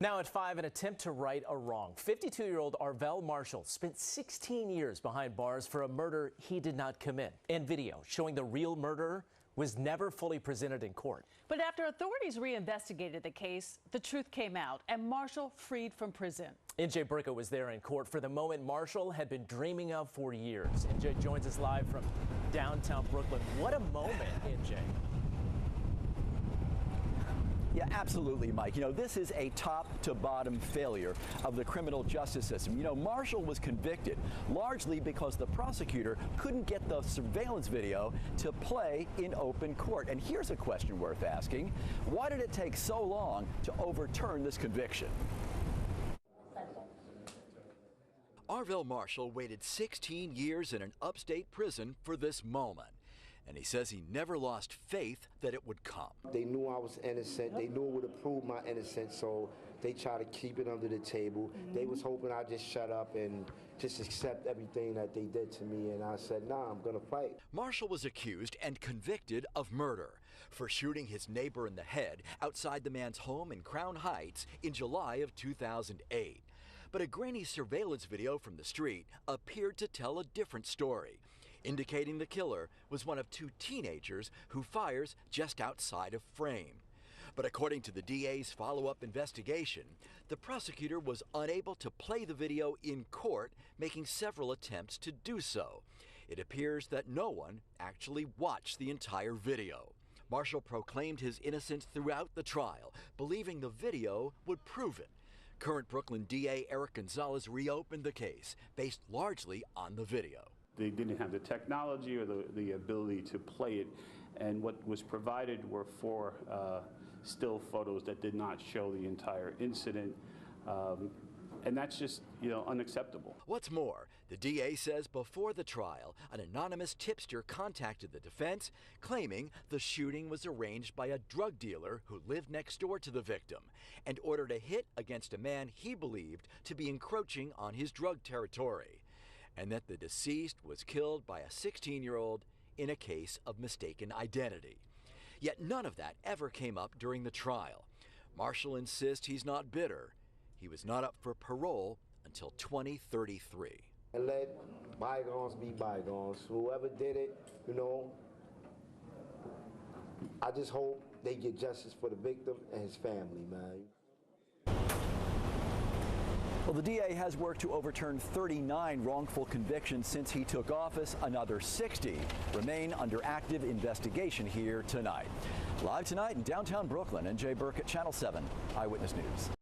Now at 5, an attempt to right a wrong. 52-year-old Arvell Marshall spent 16 years behind bars for a murder he did not commit. And video showing the real murderer was never fully presented in court. But after authorities reinvestigated the case, the truth came out and Marshall freed from prison. NJ Burka was there in court for the moment Marshall had been dreaming of for years. NJ joins us live from downtown Brooklyn. What a moment, NJ. Yeah, absolutely, Mike. You know, this is a top-to-bottom failure of the criminal justice system. You know, Marshall was convicted largely because the prosecutor couldn't get the surveillance video to play in open court. And here's a question worth asking. Why did it take so long to overturn this conviction? Arvell Marshall waited 16 years in an upstate prison for this moment. And he says he never lost faith that it would come. They knew I was innocent. They knew it would have proved my innocence, so they tried to keep it under the table. They was hoping I'd just shut up and just accept everything that they did to me, and I said, nah, I'm gonna fight. Marshall was accused and convicted of murder for shooting his neighbor in the head outside the man's home in Crown Heights in July of 2008. But a grainy surveillance video from the street appeared to tell a different story, indicating the killer was one of two teenagers who fires just outside of frame. But according to the DA's follow-up investigation, the prosecutor was unable to play the video in court, making several attempts to do so. It appears that no one actually watched the entire video. Marshall proclaimed his innocence throughout the trial, believing the video would prove it. Current Brooklyn DA Eric Gonzalez reopened the case, based largely on the video. They didn't have the technology or the ability to play it, and what was provided were four still photos that did not show the entire incident, and that's just, unacceptable. What's more, the DA says before the trial, an anonymous tipster contacted the defense, claiming the shooting was arranged by a drug dealer who lived next door to the victim and ordered a hit against a man he believed to be encroaching on his drug territory, and that the deceased was killed by a 16-year-old in a case of mistaken identity. Yet none of that ever came up during the trial. Marshall insists he's not bitter. He was not up for parole until 2033. And let bygones be bygones. Whoever did it, I just hope they get justice for the victim and his family, man. Well, the DA has worked to overturn 39 wrongful convictions since he took office. Another 60 remain under active investigation here tonight. Live tonight in downtown Brooklyn, NJ Burka, Channel 7 Eyewitness News.